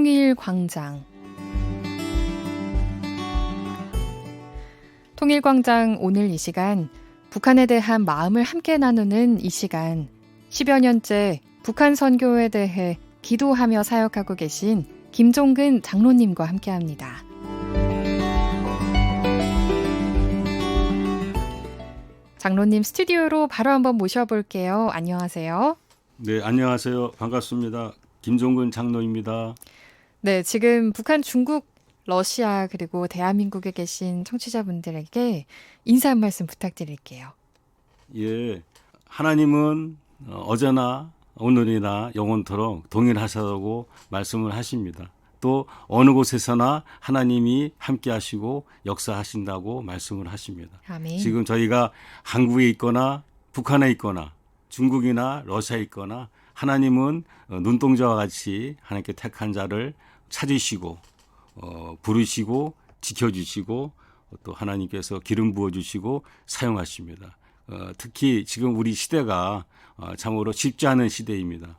통일광장. 통일광장 오늘 이 시간, 북한에 대한 마음을 함께 나누는 이 시간, 10여 년째 북한 선교에 대해 기도하며 사역하고 계신 김종근 장로님과 함께합니다. 장로님 스튜디오로 바로 한번 모셔볼게요. 안녕하세요. 네, 안녕하세요. 반갑습니다. 김종근 장로입니다. 네, 지금 북한, 중국, 러시아 그리고 대한민국에 계신 청취자분들에게 인사 한 말씀 부탁드릴게요. 예, 하나님은 어제나 오늘이나 영원토록 동일하시다고 말씀을 하십니다. 또 어느 곳에서나 하나님이 함께 하시고 역사하신다고 말씀을 하십니다. 아멘. 지금 저희가 한국에 있거나 북한에 있거나 중국이나 러시아에 있거나 하나님은 눈동자와 같이 하나님께 택한 자를 찾으시고 부르시고 지켜주시고 또 하나님께서 기름 부어주시고 사용하십니다. 특히 지금 우리 시대가 참으로 쉽지 않은 시대입니다.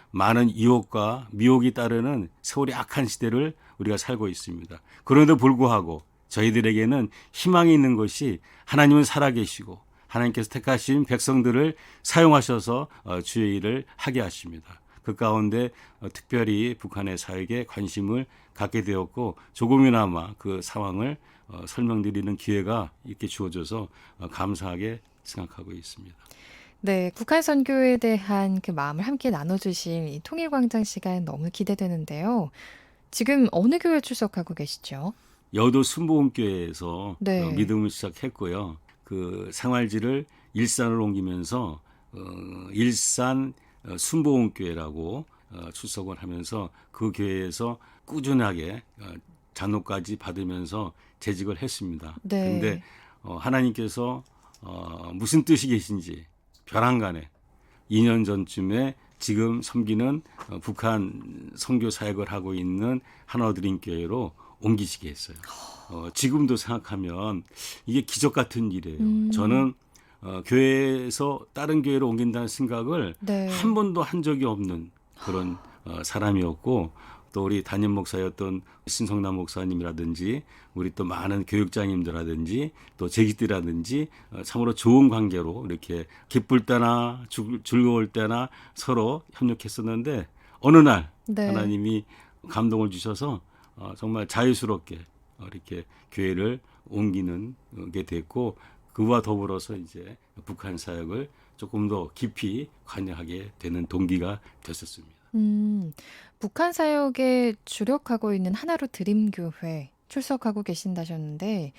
많은 유혹과 미혹이 따르는 세월이 악한 시대를 우리가 살고 있습니다. 그런데도 불구하고 저희들에게는 희망이 있는 것이 하나님은 살아계시고 하나님께서 택하신 백성들을 사용하셔서 주의 일을 하게 하십니다. 그 가운데 특별히 북한의 사역에 관심을 갖게 되었고 조금이나마 그 상황을 설명드리는 기회가 이렇게 주어져서 감사하게 생각하고 있습니다. 네, 북한 선교에 대한 그 마음을 함께 나눠주실 이 통일광장 시간 너무 기대되는데요. 지금 어느 교회 출석하고 계시죠? 여도 순복음교회에서 네. 믿음을 시작했고요. 그 생활지를 일산을 옮기면서 일산 순복음교회라고 출석을 하면서 그 교회에서 꾸준하게 잔호까지 받으면서 재직을 했습니다. 그런데 네. 하나님께서 무슨 뜻이 계신지 벼랑간에 2년 전쯤에 지금 섬기는 북한 선교 사역을 하고 있는 하나드림교회로 옮기시게 했어요. 지금도 생각하면 이게 기적 같은 일이에요. 저는 교회에서 다른 교회로 옮긴다는 생각을 네. 한 번도 한 적이 없는 그런 사람이었고 또 우리 담임 목사였던 신성남 목사님이라든지 우리 또 많은 교육장님들이라든지 또 재직들이라든지 참으로 좋은 관계로 이렇게 기쁠 때나 즐거울 때나 서로 협력했었는데 어느 날 네. 하나님이 감동을 주셔서 정말 자유스럽게 이렇게 교회를 옮기는 게 됐고 그와 더불어서 이제 북한 사역을 조금 더 깊이 관여하게 되는 동기가 됐었습니다. 북한 사역에 주력하고 있는 하나로 드림교회 출석하고 계신다셨는데,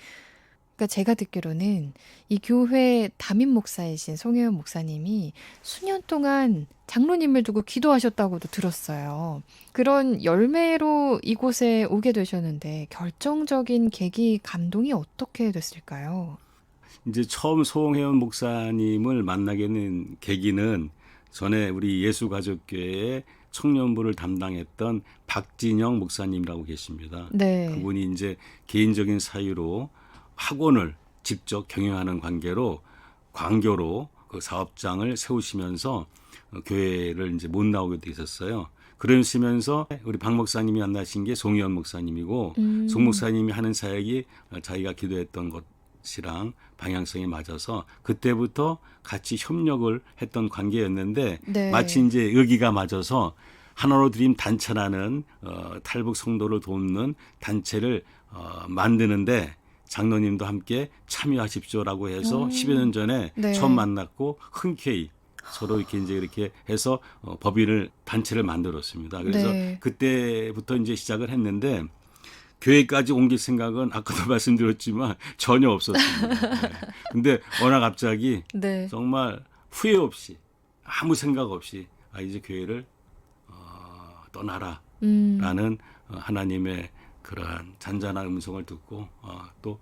그러니까 제가 듣기로는 이 교회 담임 목사이신 송혜원 목사님이 수년 동안 장로님을 두고 기도하셨다고도 들었어요. 그런 열매로 이곳에 오게 되셨는데 결정적인 계기, 감동이 어떻게 됐을까요? 이제 처음 송혜원 목사님을 만나게 된 계기는 전에 우리 예수가족교회의 청년부를 담당했던 박진영 목사님이라고 계십니다. 네. 그분이 이제 개인적인 사유로 학원을 직접 경영하는 관계로 그 사업장을 세우시면서 교회를 이제 못 나오게 돼 있었어요. 그러시면서 우리 박 목사님이 만나신 게 송희원 목사님이고 송 목사님이 하는 사역이 자기가 기도했던 것이랑 방향성이 맞아서 그때부터 같이 협력을 했던 관계였는데 네. 마치 이제 의기가 맞아서 하나로 드림 단체라는 탈북 성도를 돕는 단체를 만드는데 장로님도 함께 참여하십시오라고 해서 10여 년 전에 네. 처음 만났고 흔쾌히 서로 이렇게 해서 단체를 만들었습니다. 그래서 네. 그때부터 이제 시작을 했는데 교회까지 옮길 생각은 아까도 말씀드렸지만 전혀 없었습니다. 네. 근데 워낙 갑자기 네. 정말 후회 없이 아무 생각 없이 이제 교회를 떠나라라는 하나님의 그러한 잔잔한 음성을 듣고 또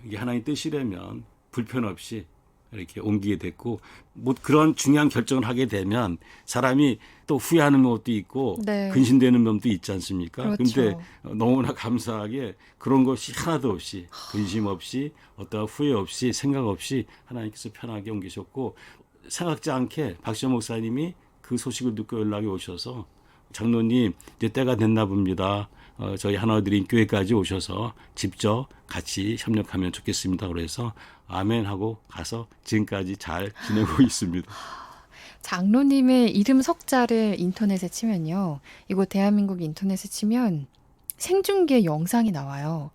이게 하나님 뜻이라면 불편 없이 이렇게 옮기게 됐고 뭐 그런 중요한 결정을 하게 되면 사람이 또 후회하는 것도 있고 네. 근심되는 면도 있지 않습니까? 그렇죠. 근데 너무나 감사하게 그런 것이 하나도 없이 근심 없이 어떠한 후회 없이 생각 없이 하나님께서 편하게 옮기셨고 생각지 않게 박시영 목사님이 그 소식을 듣고 연락이 오셔서 장로님 이제 때가 됐나 봅니다. 저희 하나드림 교회까지 오셔서 직접 같이 협력하면 좋겠습니다. 그래서 아멘 하고 가서 지금까지 잘 지내고 있습니다. 장로님의 이름 석자를 인터넷에 치면요. 이곳 대한민국 인터넷에 치면 생중계 영상이 나와요.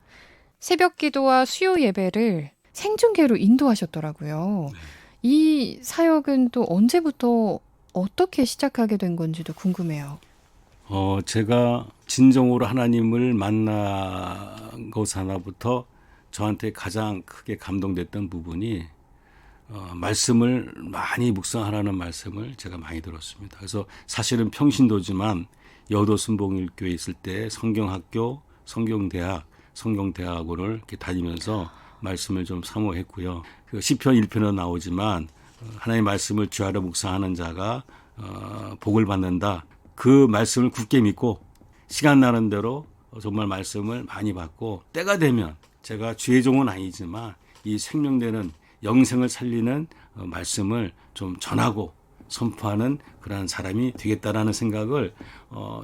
새벽 기도와 수요 예배를 생중계로 인도하셨더라고요. 이 사역은 또 언제부터 어떻게 시작하게 된 건지도 궁금해요. 제가 진정으로 하나님을 만난 것 하나부터 저한테 가장 크게 감동됐던 부분이 말씀을 많이 묵상하라는 말씀을 제가 많이 들었습니다. 그래서 사실은 평신도지만 여도순복일교에 있을 때 성경학교, 성경대학, 성경대학원을 이렇게 다니면서 말씀을 좀 사모했고요. 그 시편 1편에 나오지만 하나님의 말씀을 주야로 묵상하는 자가 복을 받는다. 그 말씀을 굳게 믿고 시간 나는 대로 정말 말씀을 많이 받고 때가 되면 제가 주의 종은 아니지만 이 생명되는 영생을 살리는 말씀을 좀 전하고 선포하는 그런 사람이 되겠다라는 생각을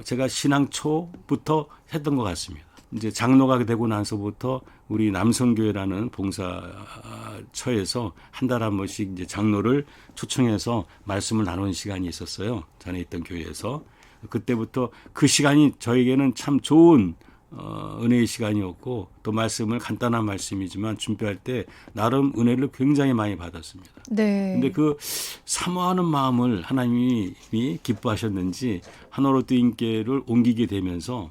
제가 신앙 초부터 했던 것 같습니다. 이제 장로가 되고 나서부터 우리 남성교회라는 봉사처에서 한 달에 한 번씩 이제 장로를 초청해서 말씀을 나누는 시간이 있었어요. 전에 있던 교회에서. 그때부터 그 시간이 저에게는 참 좋은 은혜의 시간이었고 또 말씀을 간단한 말씀이지만 준비할 때 나름 은혜를 굉장히 많이 받았습니다. 네. 근데 그 사모하는 마음을 하나님이 기뻐하셨는지 한오로 뜨임교회를 옮기게 되면서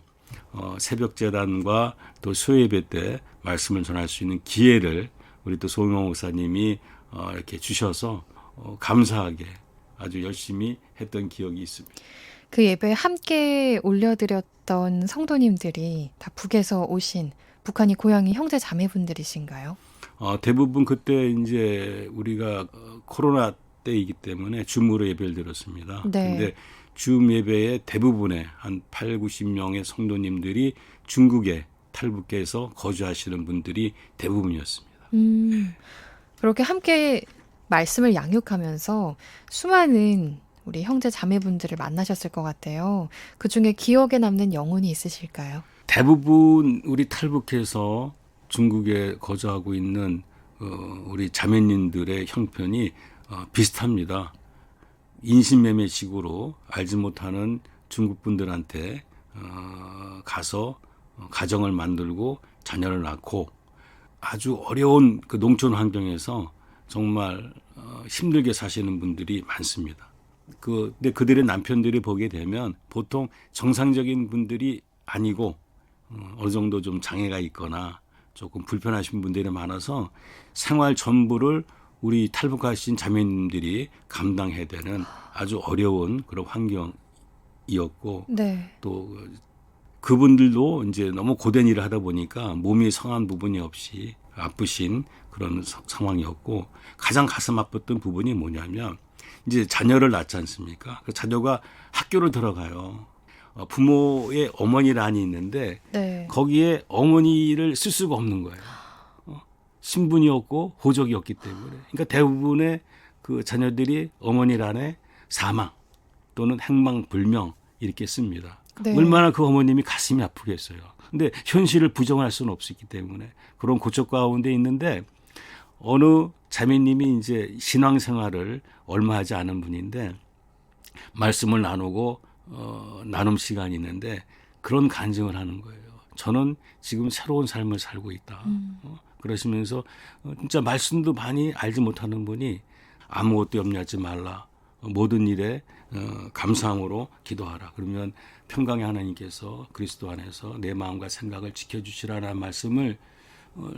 새벽 재단과 또 수요예배 때 말씀을 전할 수 있는 기회를 우리 또 송영 목사님이 이렇게 주셔서 감사하게 아주 열심히 했던 기억이 있습니다. 그 예배에 함께 올려드렸던 성도님들이 다 북에서 오신 북한이 고향이 형제 자매분들이신가요? 대부분 그때 이제 우리가 코로나 때이기 때문에 줌으로 예배를 드렸습니다. 네. 근데 줌 예배의 대부분의 한 8, 90명의 성도님들이 중국에 탈북해서 거주하시는 분들이 대부분이었습니다. 그렇게 함께 말씀을 양육하면서 수많은 우리 형제 자매분들을 만나셨을 것 같아요. 그중에 기억에 남는 영혼이 있으실까요? 대부분 우리 탈북해서 중국에 거주하고 있는 우리 자매님들의 형편이 비슷합니다. 인신매매식으로 알지 못하는 중국 분들한테 가서 가정을 만들고 자녀를 낳고 아주 어려운 그 농촌 환경에서 정말 힘들게 사시는 분들이 많습니다. 근데 그들의 남편들이 보게 되면 보통 정상적인 분들이 아니고 어느 정도 좀 장애가 있거나 조금 불편하신 분들이 많아서 생활 전부를 우리 탈북하신 자매님들이 감당해야 되는 아주 어려운 그런 환경이었고 네. 또 그분들도 이제 너무 고된 일을 하다 보니까 몸이 성한 부분이 없이 아프신 그런 상황이었고 가장 가슴 아팠던 부분이 뭐냐면 이제 자녀를 낳지 않습니까? 그 자녀가 학교를 들어가요. 부모의 어머니란이 있는데 네. 거기에 어머니를 쓸 수가 없는 거예요. 신분이 없고 호적이 없기 때문에. 그러니까 대부분의 그 자녀들이 어머니란에 사망 또는 행방불명 이렇게 씁니다. 네. 얼마나 그 어머님이 가슴이 아프겠어요. 근데 현실을 부정할 수는 없기 때문에 그런 고적 가운데 있는데 어느 자매님이 이제 신앙생활을 얼마 하지 않은 분인데 말씀을 나누고 나눔 시간이 있는데 그런 간증을 하는 거예요. 저는 지금 새로운 삶을 살고 있다. 그러시면서 진짜 말씀도 많이 알지 못하는 분이 아무것도 염려하지 말라. 모든 일에 감사함으로 기도하라. 그러면 평강의 하나님께서 그리스도 안에서 내 마음과 생각을 지켜주시라는 말씀을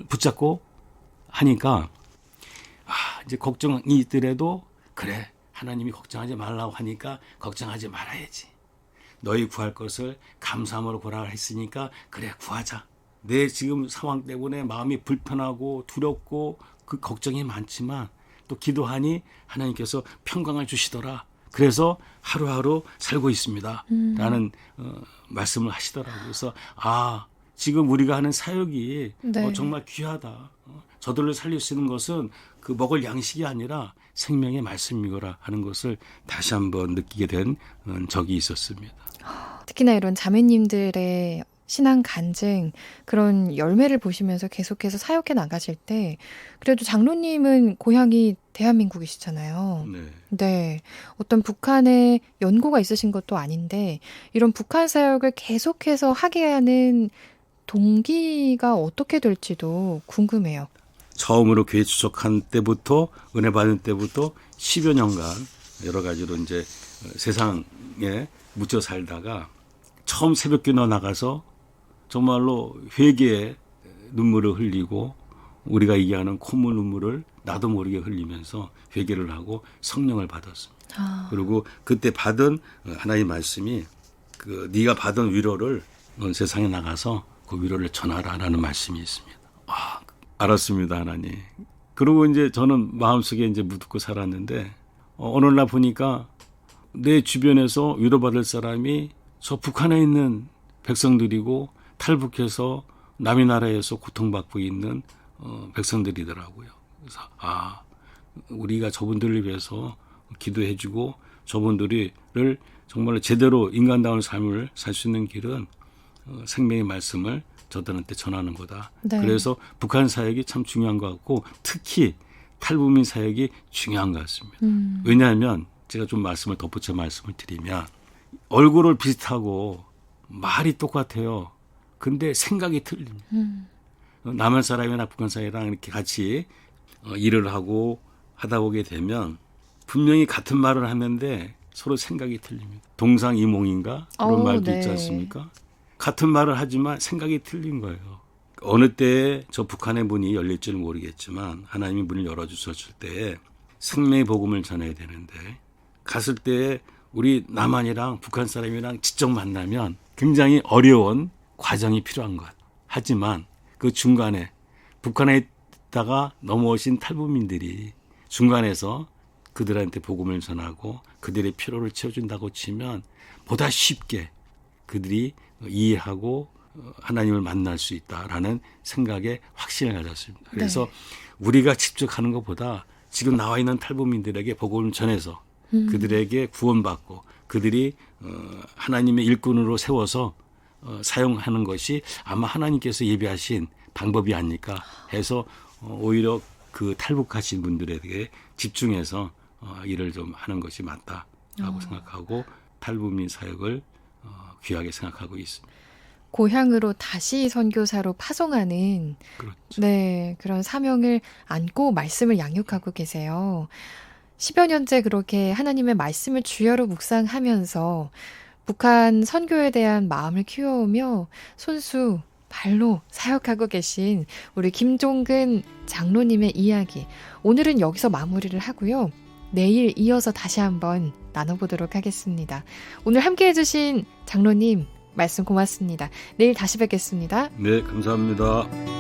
붙잡고 하니까 이제 걱정이 있더라도 그래 하나님이 걱정하지 말라고 하니까 걱정하지 말아야지. 너희 구할 것을 감사함으로 구하라 했으니까 그래 구하자. 내 지금 상황 때문에 마음이 불편하고 두렵고 그 걱정이 많지만 또 기도하니 하나님께서 평강을 주시더라. 그래서 하루하루 살고 있습니다. 라는 말씀을 하시더라고요. 그래서 지금 우리가 하는 사역이 네. 정말 귀하다. 저들을 살릴 수 있는 것은 그 먹을 양식이 아니라 생명의 말씀이거라 하는 것을 다시 한번 느끼게 된 적이 있었습니다. 특히나 이런 자매님들의 신앙 간증, 그런 열매를 보시면서 계속해서 사역해 나가실 때, 그래도 장로님은 고향이 대한민국이시잖아요. 네. 네. 어떤 북한에 연고가 있으신 것도 아닌데, 이런 북한 사역을 계속해서 하게 하는 동기가 어떻게 될지도 궁금해요. 처음으로 교회 주석한 때부터 은혜 받은 때부터 10여 년간 여러 가지로 이제 세상에 묻혀 살다가 처음 새벽기도 나가서 정말로 회개의 눈물을 흘리고 우리가 얘기하는 콧물 눈물을 나도 모르게 흘리면서 회개를 하고 성령을 받았습니다. 그리고 그때 받은 하나님의 말씀이 그 네가 받은 위로를 넌 세상에 나가서 그 위로를 전하라라는 말씀이 있습니다. 알았습니다, 하나님. 그리고 이제 저는 마음속에 이제 묻고 살았는데 어느 날 보니까 내 주변에서 위로받을 사람이 저 북한에 있는 백성들이고 탈북해서 남의 나라에서 고통받고 있는 백성들이더라고요. 그래서 우리가 저분들을 위해서 기도해주고 저분들을 정말로 제대로 인간다운 삶을 살 수 있는 길은 생명의 말씀을 저들한테 전하는 거다. 네. 그래서 북한 사역이 참 중요한 것 같고 특히 탈북민 사역이 중요한 것 같습니다. 왜냐하면 제가 좀 말씀을 덧붙여 말씀을 드리면 얼굴을 비슷하고 말이 똑같아요. 근데 생각이 틀립니다. 남한 사람이나 북한 사람이랑 이렇게 같이 일을 하고 하다 보게 되면 분명히 같은 말을 하는데 서로 생각이 틀립니다. 동상이몽인가? 그런 말도 네. 있지 않습니까? 같은 말을 하지만 생각이 틀린 거예요. 어느 때에 저 북한의 문이 열릴지는 모르겠지만 하나님이 문을 열어주셨을 때에 생명의 복음을 전해야 되는데 갔을 때 우리 남한이랑 북한 사람이랑 직접 만나면 굉장히 어려운 과정이 필요한 것. 하지만 그 중간에 북한에 있다가 넘어오신 탈북민들이 중간에서 그들한테 복음을 전하고 그들의 필요를 채워준다고 치면 보다 쉽게 그들이 이해하고 하나님을 만날 수 있다라는 생각에 확신을 가졌습니다. 그래서 우리가 직접 하는 것보다 지금 나와 있는 탈북민들에게 복음을 전해서 그들에게 구원받고 그들이 하나님의 일꾼으로 세워서 사용하는 것이 아마 하나님께서 예비하신 방법이 아닐까 해서 오히려 그 탈북하신 분들에게 집중해서 일을 좀 하는 것이 맞다라고 생각하고 탈북민 사역을 귀하게 생각하고 있습니다. 고향으로 다시 선교사로 파송하는 그렇죠. 네, 그런 사명을 안고 말씀을 양육하고 계세요. 10여 년째 그렇게 하나님의 말씀을 주여로 묵상하면서 북한 선교에 대한 마음을 키워오며 손수 발로 사역하고 계신 우리 김종근 장로님의 이야기. 오늘은 여기서 마무리를 하고요. 내일 이어서 다시 한번 나눠보도록 하겠습니다. 오늘 함께해 주신 장로님 말씀 고맙습니다. 내일 다시 뵙겠습니다. 네, 감사합니다.